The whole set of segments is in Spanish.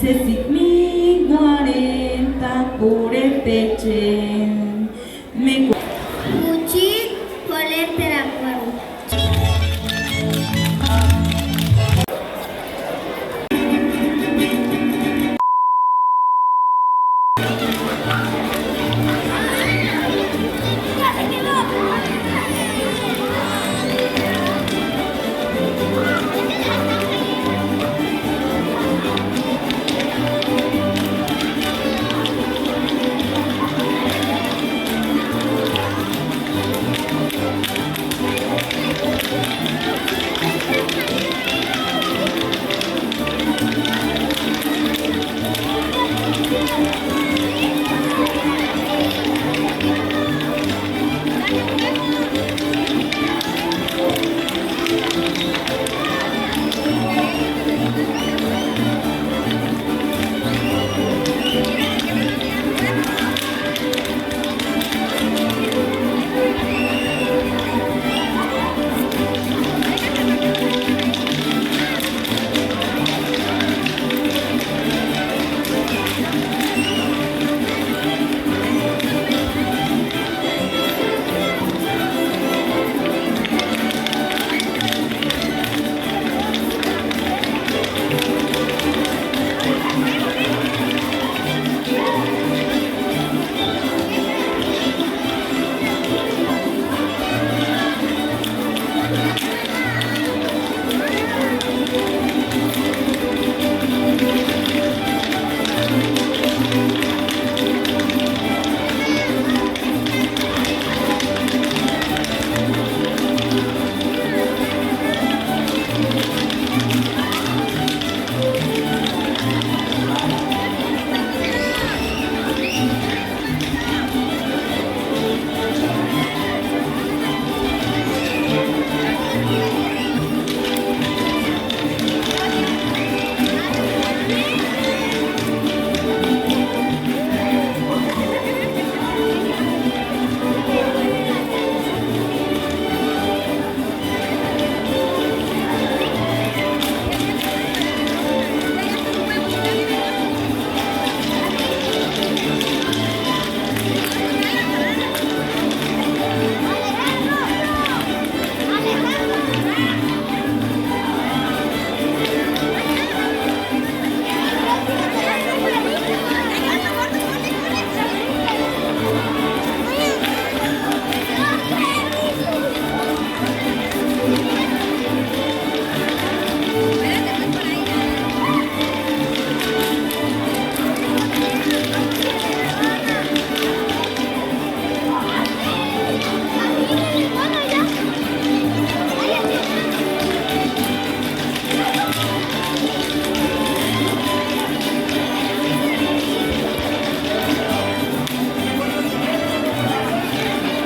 Sesik mi goren tapure pechen. Me Uchi colettera paru.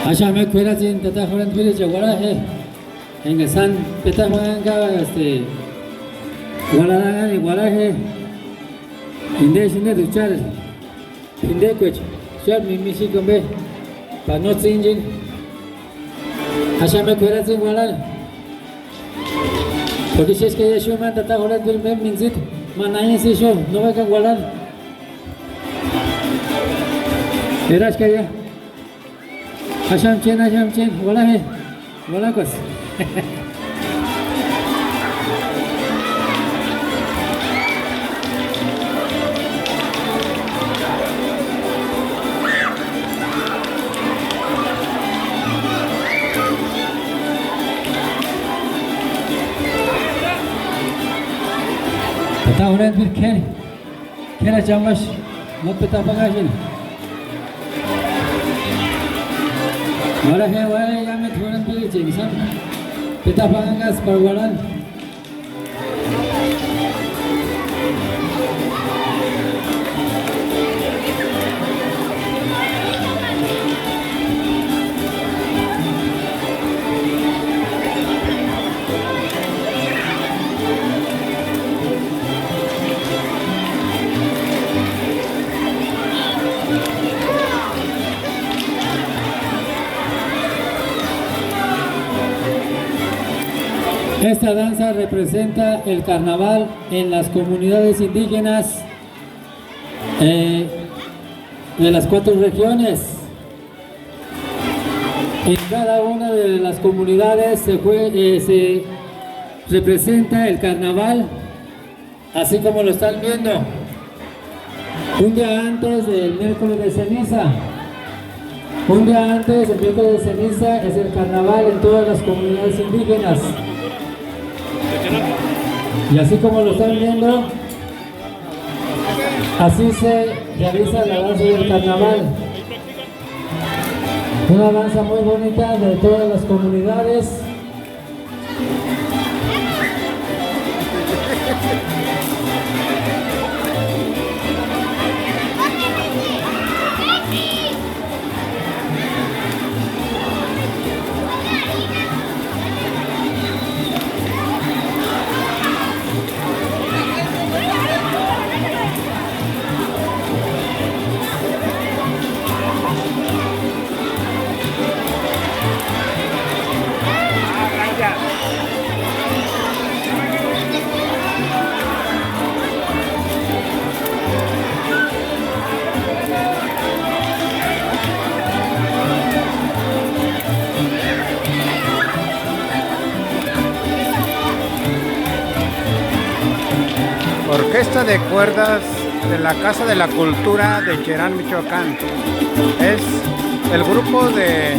Asha me cuela sin tata joran pide jawara hai enga san peta hoyan ka wala ni wala hai inde duchar inde kuch char mimisi kombe panot sinjin Asha me cuela sin wala porque si es que ya show man tata joran pide me minzit manaya si show no va ka wala eras kaya Asham chen, wala hai, wala kos. Peta orang bir kena jamas, mau peta bagasin. Wala ya me thoran pili jengsan pita pangas perwalan Esta danza representa el carnaval en las comunidades indígenas de las 4 regiones. En cada una de las comunidades se representa el carnaval, así como lo están viendo. Un día antes del miércoles de ceniza. Un día antes del miércoles de ceniza es el carnaval en todas las comunidades indígenas. Y así como lo están viendo, así se realiza la danza del carnaval. Una danza muy bonita de todas las comunidades. Orquesta de cuerdas de la Casa de la Cultura de Cherán, Michoacán. Es el grupo de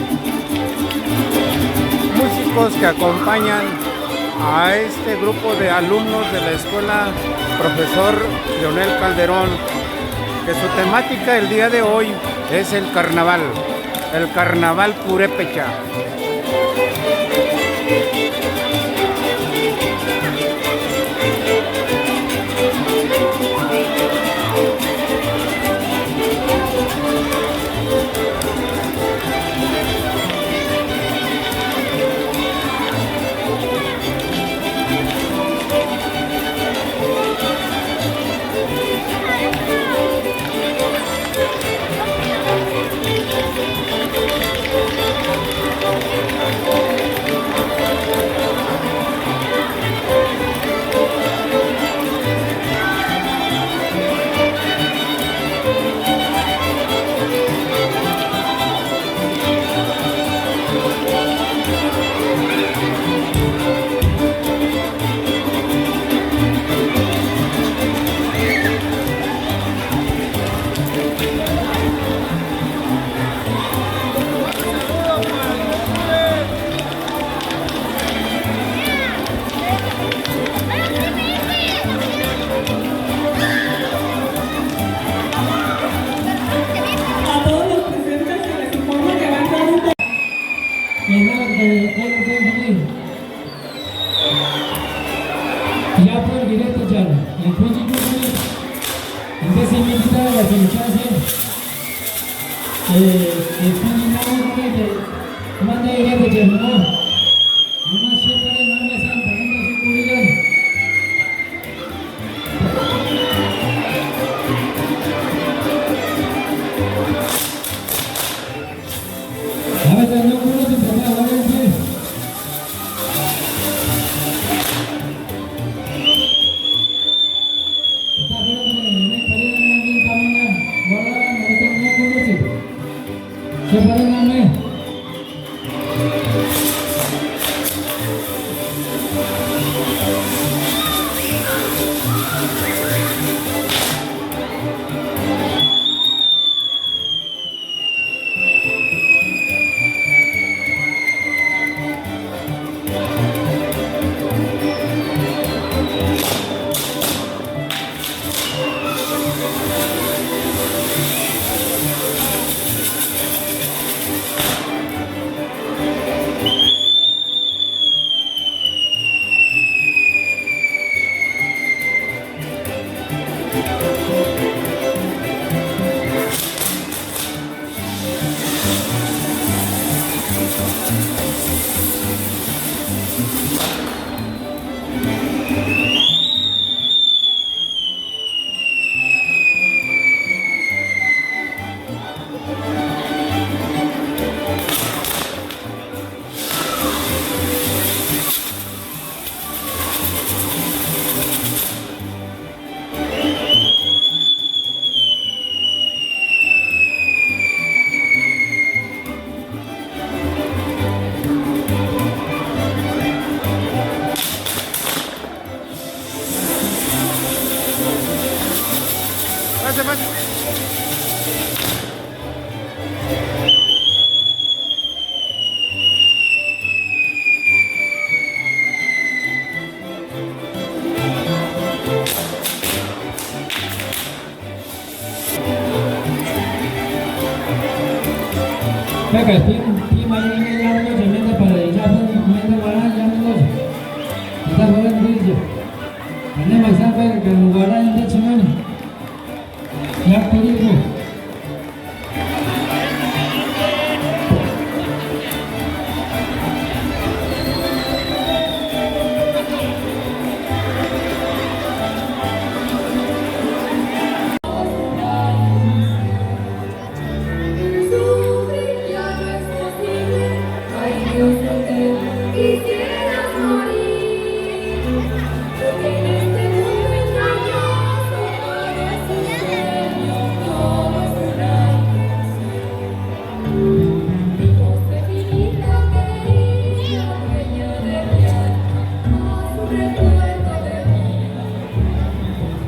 músicos que acompañan a este grupo de alumnos de la escuela Profesor Leonel Calderón, que su temática el día de hoy es el carnaval purépecha. Ya por directo ya, el principio entonces me invita a la circunstancia, el principio manda directo ya, no más siempre no me están poniendo su publicidad. A ver, no puedo trabajar, a ver. pase, pase. Các cái phim mà anh làm cho chúng ta phải ra phân mình ta vào ra thôi kita boleh beli karena masa apa kan negara ini cuma yang pilih itu Quisieras morir, porque en este mundo engañoso todo es un sueño, todo es una ilusión. Mi Josefina querida, dueña de mi alma, haz un recuerdo de mí,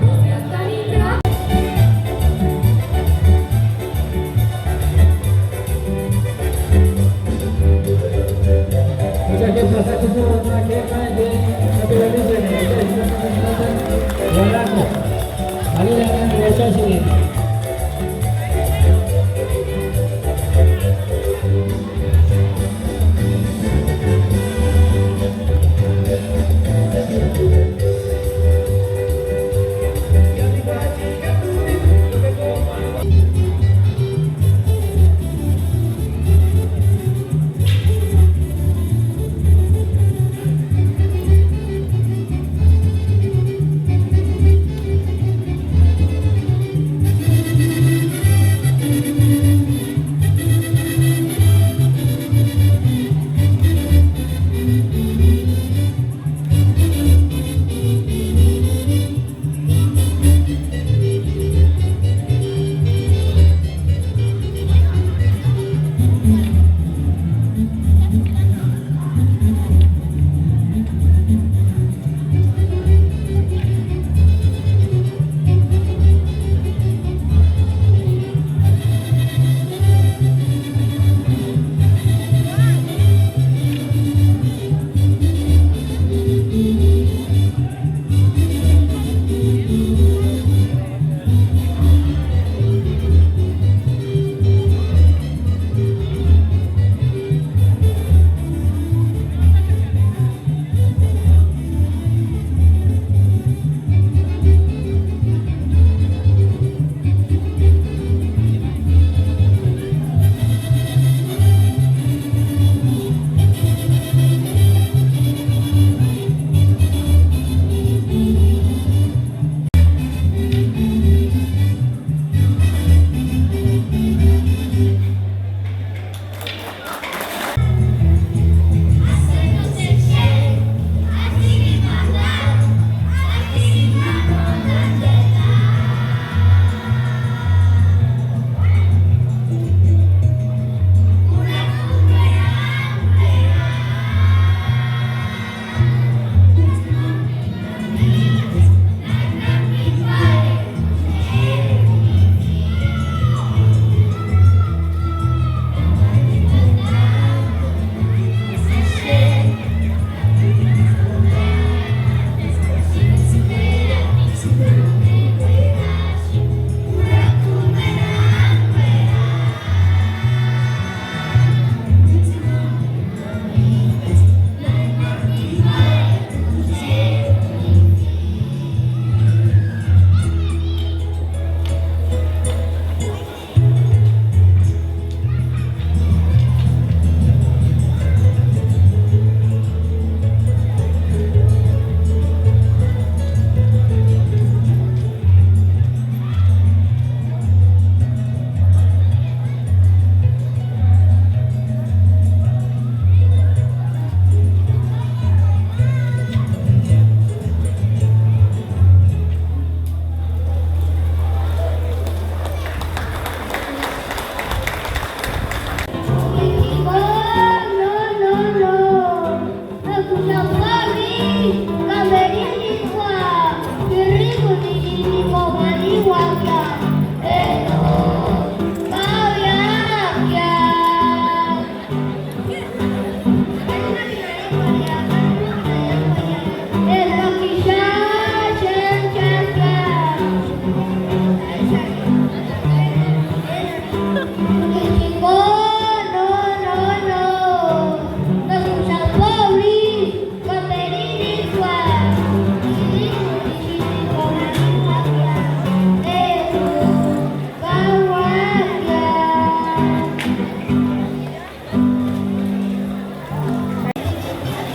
no seas tan ingrata. Muchas gracias a todos los que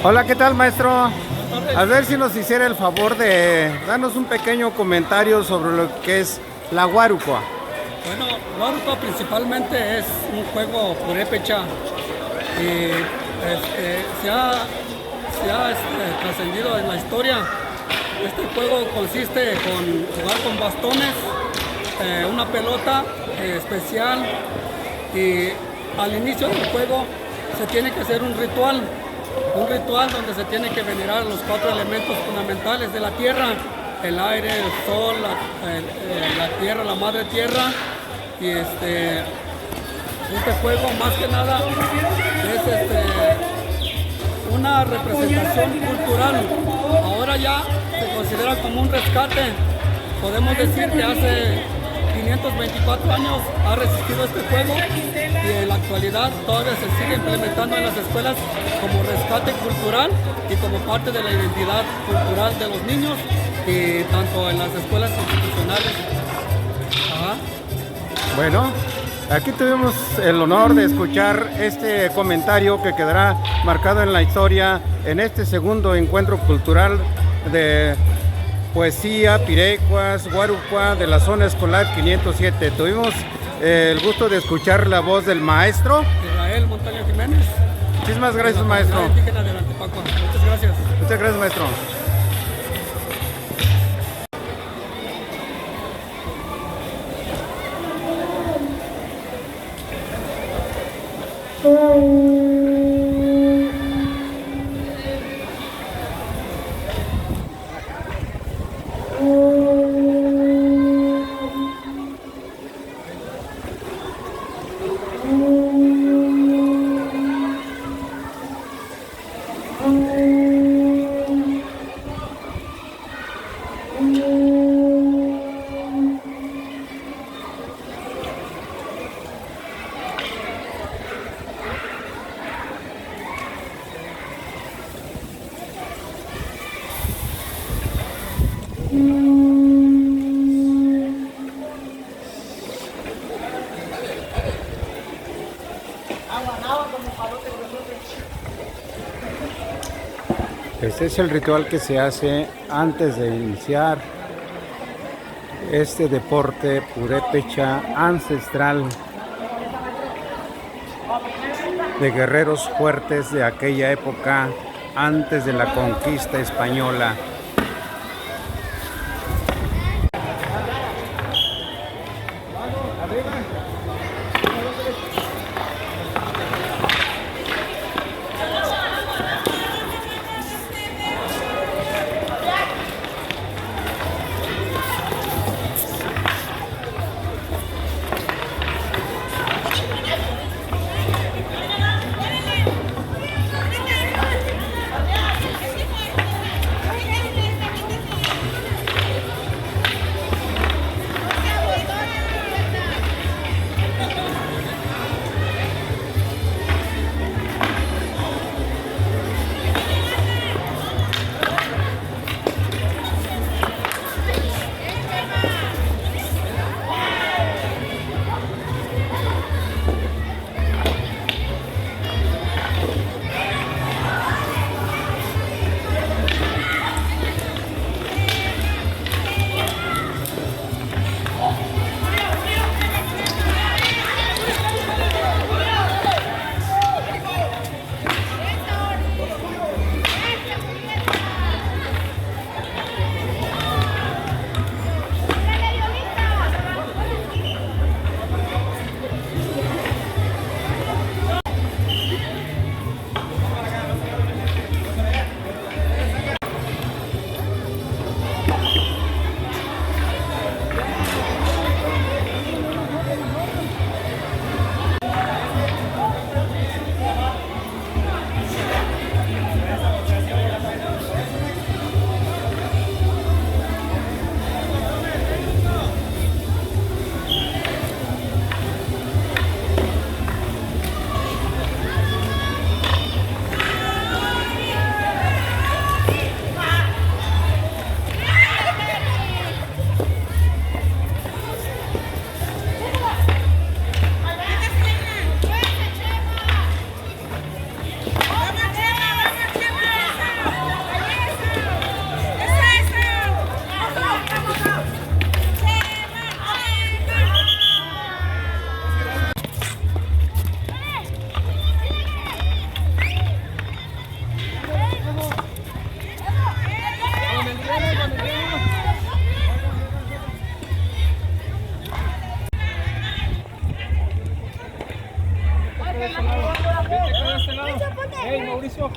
Hola, ¿qué tal, maestro? A ver si nos hiciera el favor de darnos un pequeño comentario sobre lo que es la guarucua. Bueno, Guarucua principalmente es un juego purépecha y se ha trascendido en la historia. Este juego consiste en jugar con bastones, una pelota especial, y al inicio del juego se tiene que hacer un ritual donde se tiene que venerar los 4 elementos fundamentales de la tierra: el aire, el sol, la tierra, la madre tierra. Y este juego más que nada es una representación cultural. Ahora ya se considera como un rescate. Podemos decir que hace 524 años ha resistido este juego y en la actualidad todavía se sigue implementando en las escuelas como rescate cultural y como parte de la identidad cultural de los niños, y tanto en las escuelas institucionales. Ajá. Bueno, aquí tuvimos el honor de escuchar este comentario que quedará marcado en la historia en este segundo encuentro cultural de poesía, pirecuas, guarucua de la zona escolar 507. Tuvimos el gusto de escuchar la voz del maestro Israel Montaño Jiménez. Muchísimas gracias, maestro. Indígena de Antipacua. Muchas gracias. Muchas gracias, maestro. Este es el ritual que se hace antes de iniciar este deporte purépecha ancestral de guerreros fuertes de aquella época antes de la conquista española. Está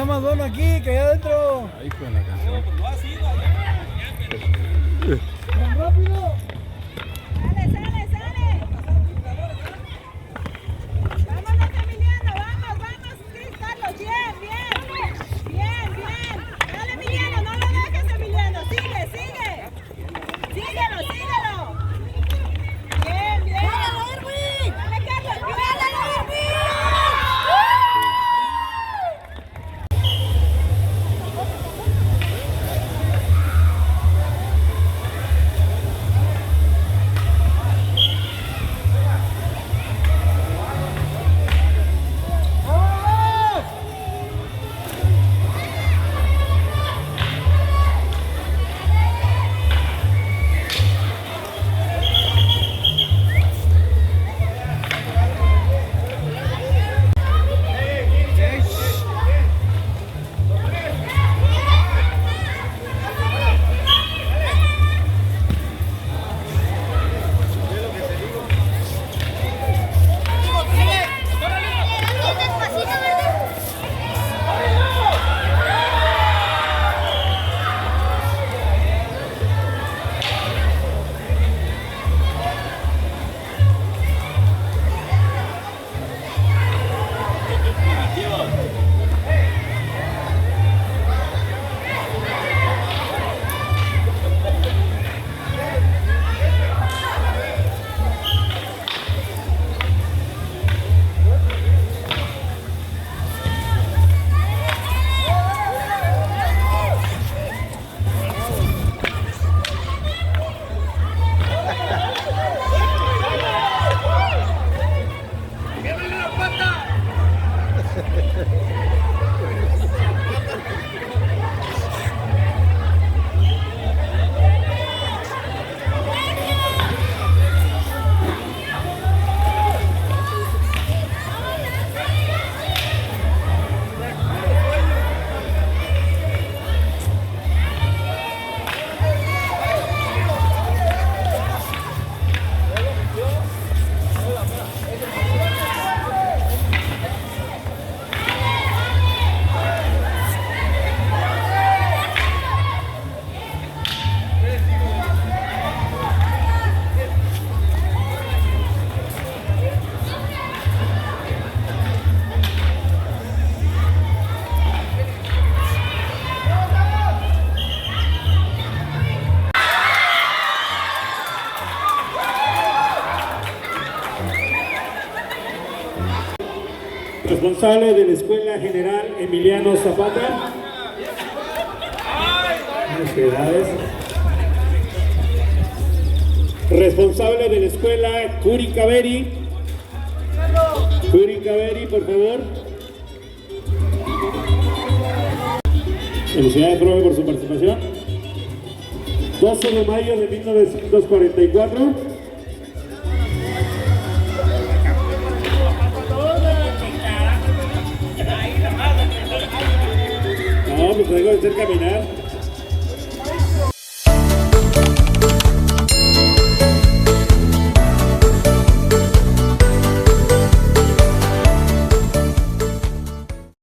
más bueno aquí que allá adentro. Ahí con la canción. ¡Rápido! Vámonos, Emiliano, vamos, sí, Carlos, bien. Dale, Emiliano, no lo dejes, Emiliano, sigue. Síguelo. Bien. Dale, Carlos, bien. Responsable de la Escuela General Emiliano Zapata. Felicidades. Responsable de la Escuela Curi Caveri. Curi Caveri, por favor. Felicidades, profe, por su participación. 12 de mayo de 1944. No, pues tengo que hacer caminar.